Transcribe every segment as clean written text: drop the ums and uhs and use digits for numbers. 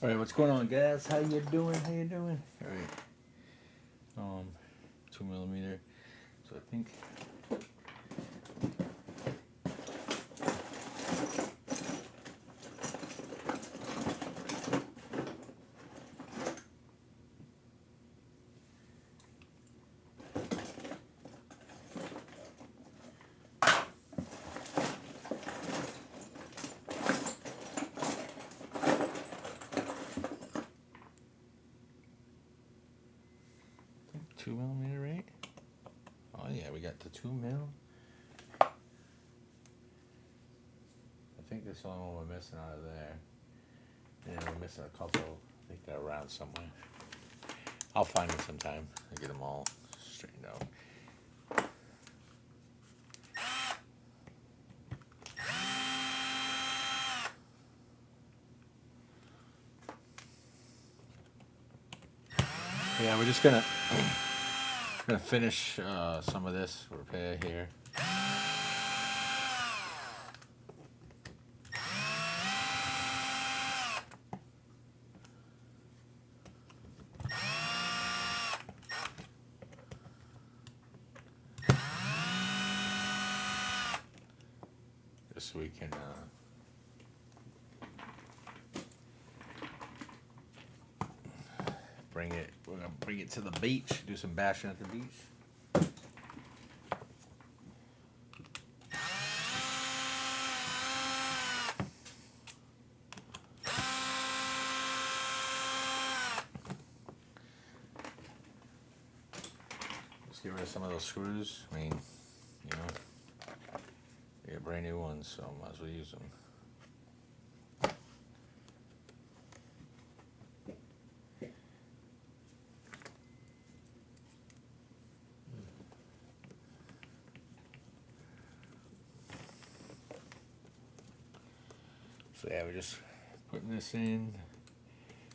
All right, what's going on, guys? How you doing? How you doing? All right. 2 millimeter. So I think. I think 2 millimeter, right? Oh yeah, we got the 2 mil. I think that's the only one we're missing out of there. And we're missing a couple. I think they're around somewhere. I'll find them sometime. I'll get them all straightened out. Yeah, we're just gonna finish some of this repair here. Just so we can we're gonna bring it to the beach, do some bashing at the beach. Let's get rid of some of those screws. I mean, you know, they got brand new ones, so might as well use them. So yeah, we're just putting this in.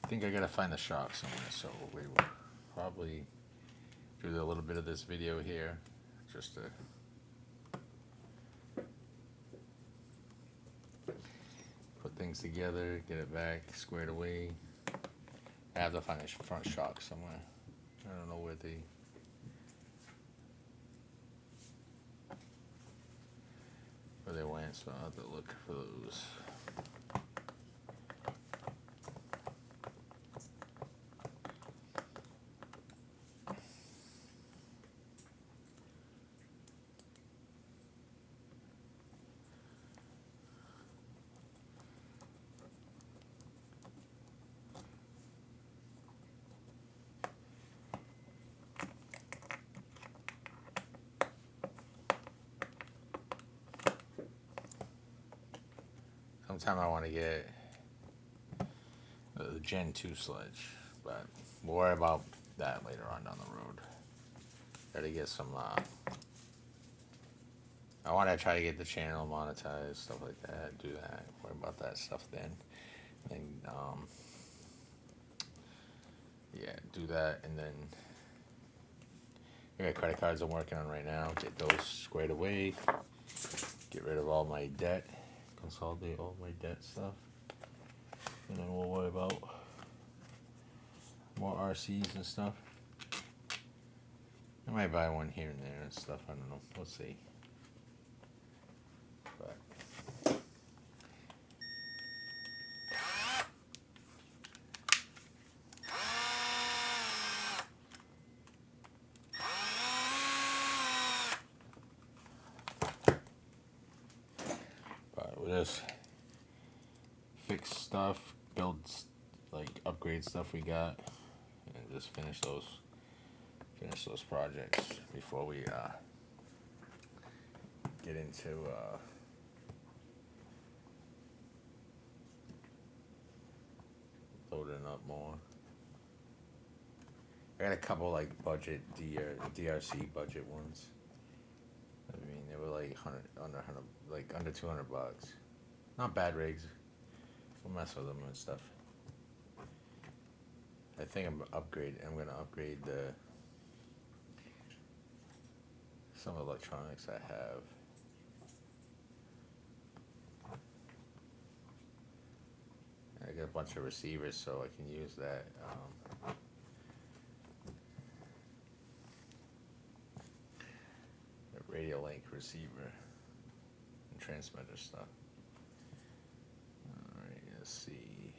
I think I gotta find the shock somewhere, so we will probably do a little bit of this video here, just to put things together, get it back squared away. I have to find a front shock somewhere. I don't know where they went, so I'll have to look for those. Sometime I want to get the Gen 2 sledge, but we'll worry about that later on down the road. Gotta get some, I want to try to get the channel monetized, stuff like that, do that, worry about that stuff then. And, yeah, do that, and then I got credit cards I'm working on right now, get those squared away, get rid of all my debt, consolidate all my debt stuff, and then we'll worry about more RCs and stuff. I might buy one here and there and stuff, I don't know, we'll see. But we'll just fix stuff, build, like, upgrade stuff we got, and just finish those projects before we get into loading up more. I got a couple like budget DRC budget ones. I mean, they were like under 200 bucks. Not bad rigs. We'll mess with them and stuff. I think I'm gonna upgrade some electronics I have. I got a bunch of receivers, so I can use that. Radio link receiver and transmitter stuff. Alright, let's see.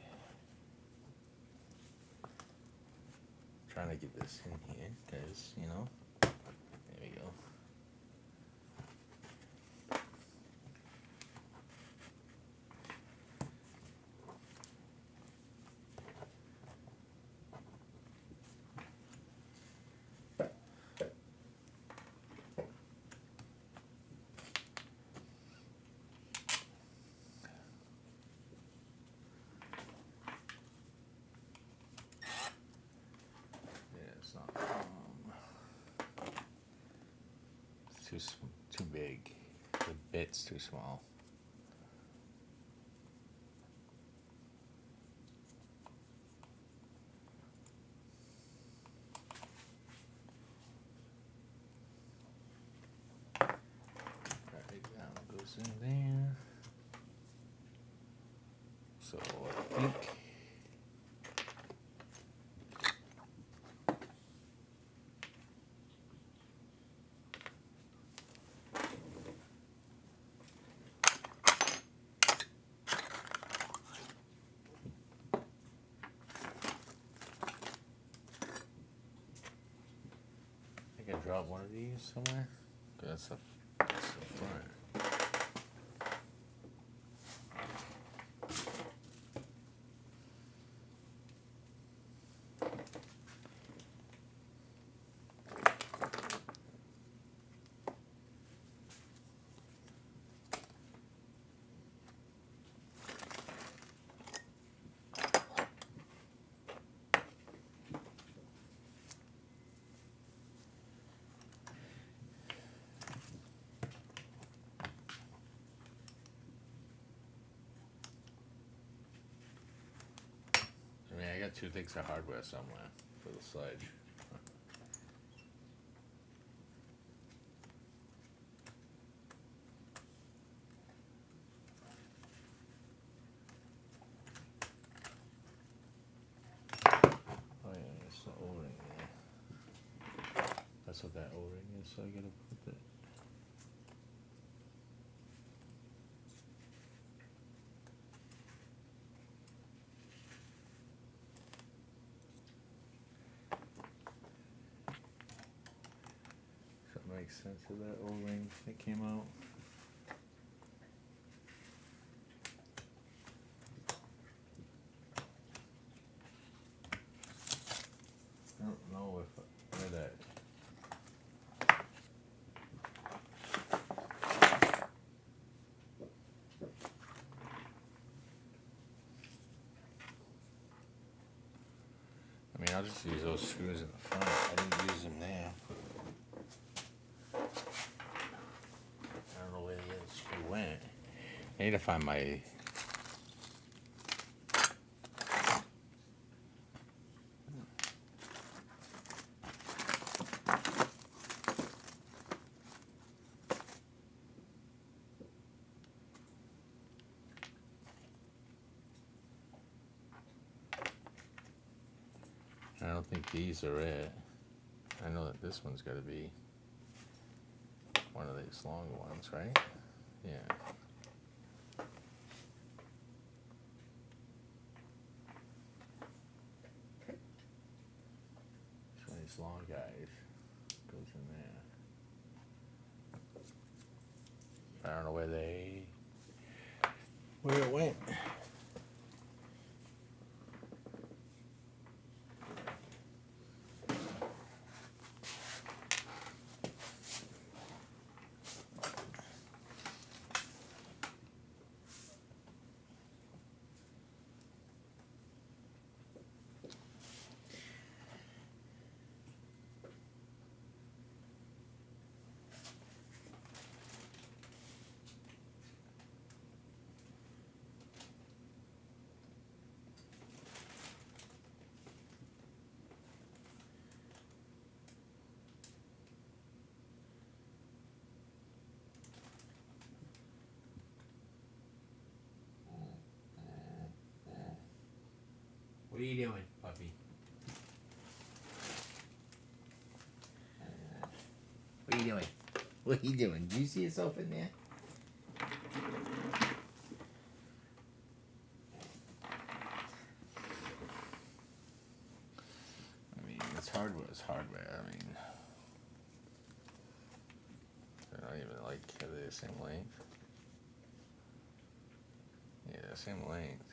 Trying to get this in here, because, you know, there we go. Too big. The bit's too small. Right, that one goes in there. So I think I drop one of these somewhere. That's the front. I got 2 things of hardware somewhere for the sledge. Oh yeah, it's the O-ring there. That's what that O-ring is, so I gotta put that. Makes sense of that O-ring that came out. I don't know if where that. I mean, I'll just use those screws in the front. I didn't use them there. I don't know where the other screw went. I need to find my. I don't think these are it. I know that this one's got to be one of these long ones, right? Yeah. It's one of these long guys goes in there. I don't know where it went. What are you doing, puppy? What are you doing? What are you doing? Do you see yourself in there? I mean, it's hardware. It's hardware. I mean, they're not even like, are they the same length? Yeah, same length.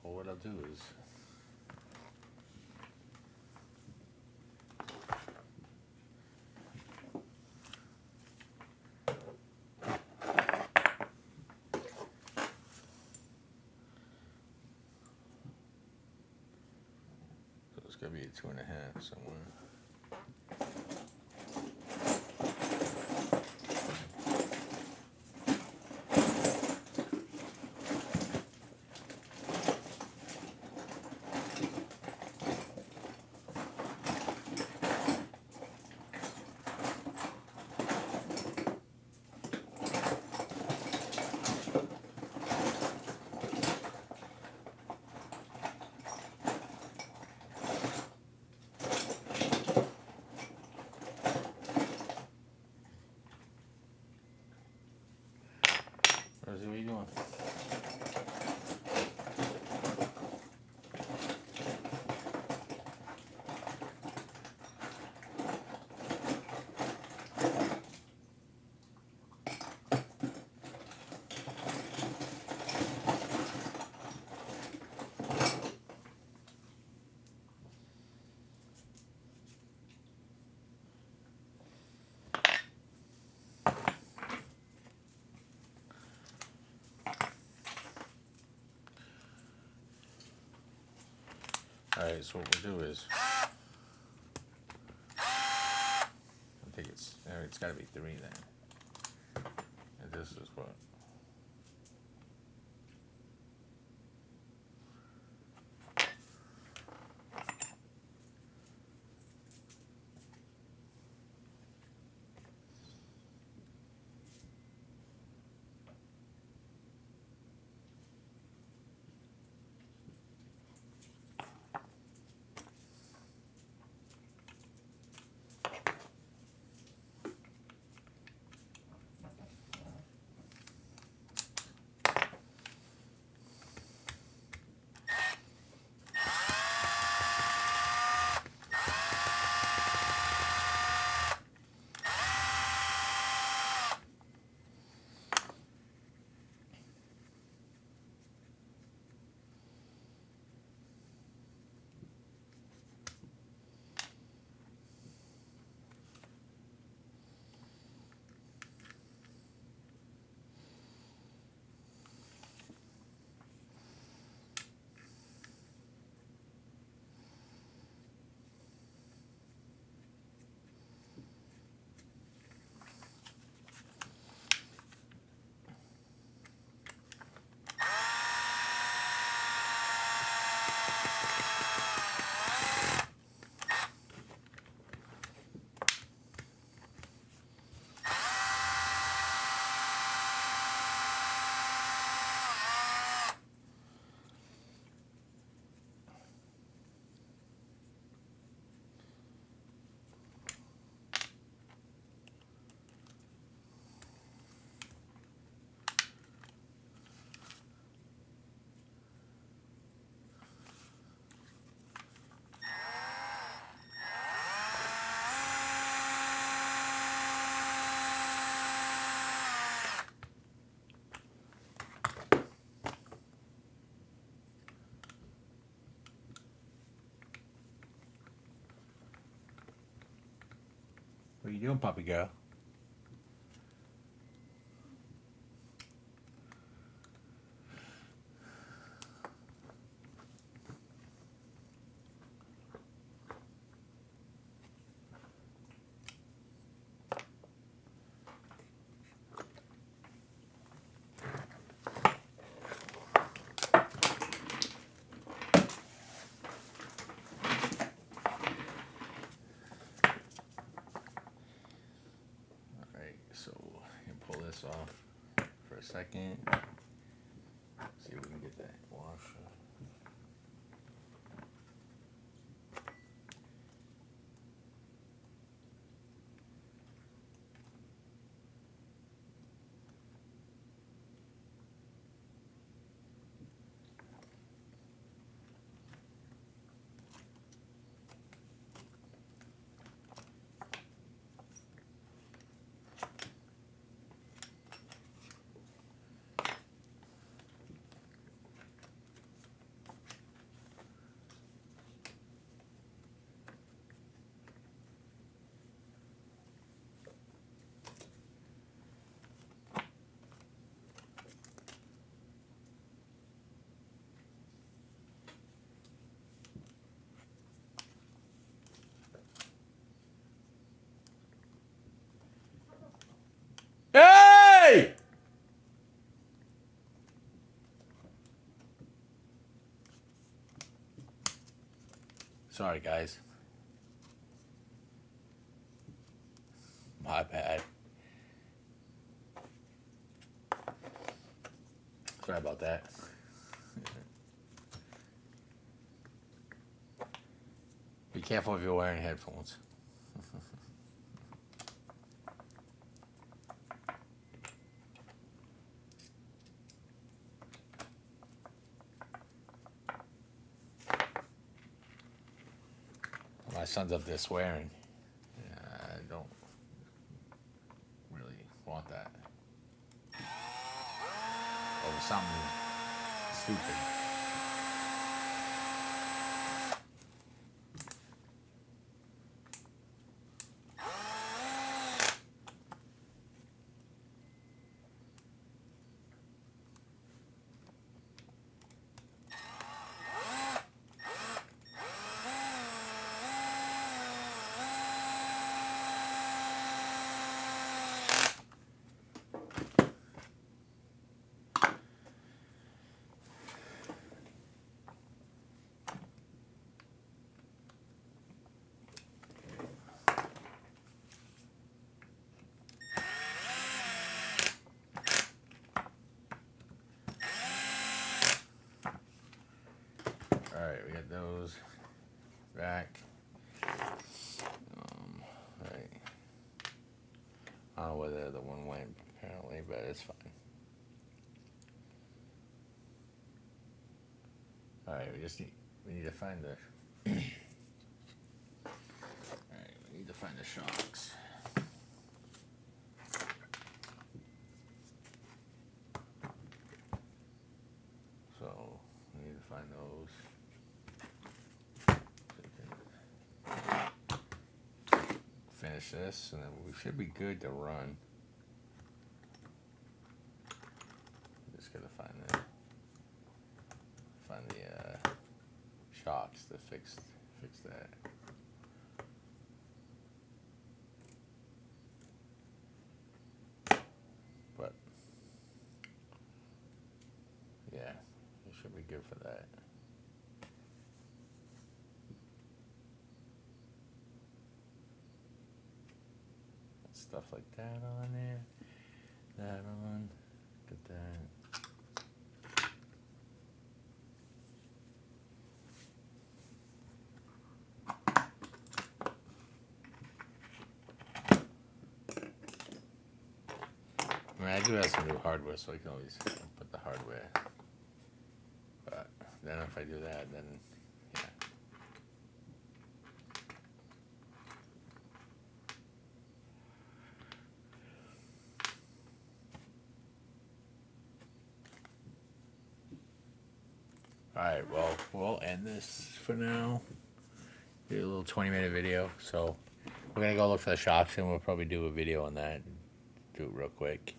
Well, what I'll do is, so it's gonna be a 2.5 somewhere. Rosie, what are you doing? Alright, so what we'll do is, I think it's gotta be 3 then. And this is what? What are you doing, puppy girl? this off for a second. See if we can get that wash. Hey! Sorry, guys. My bad. Sorry about that. Be careful if you're wearing headphones. My son's up there swearing. I don't really want that. Over something stupid. Alright, we got those back. Right. I don't know whether the one went apparently, but it's fine. Alright, we need to find the Alright, we need to find the shocks. So we need to find those. Finish this, and then we should be good to run. Just gotta find the shocks to fix that. But yeah, it should be good for that. Stuff like that on there, that on, look at that. I mean, I do have some new hardware, so I can always put the hardware. But then if I do that, then yeah. Alright, well, we'll end this for now. Do a little 20-minute video. So we're going to go look for the shocks, and we'll probably do a video on that. Do it real quick.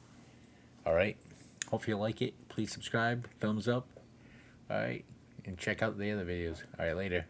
Alright. Hope you like it. Please subscribe. Thumbs up. Alright. And check out the other videos. Alright, later.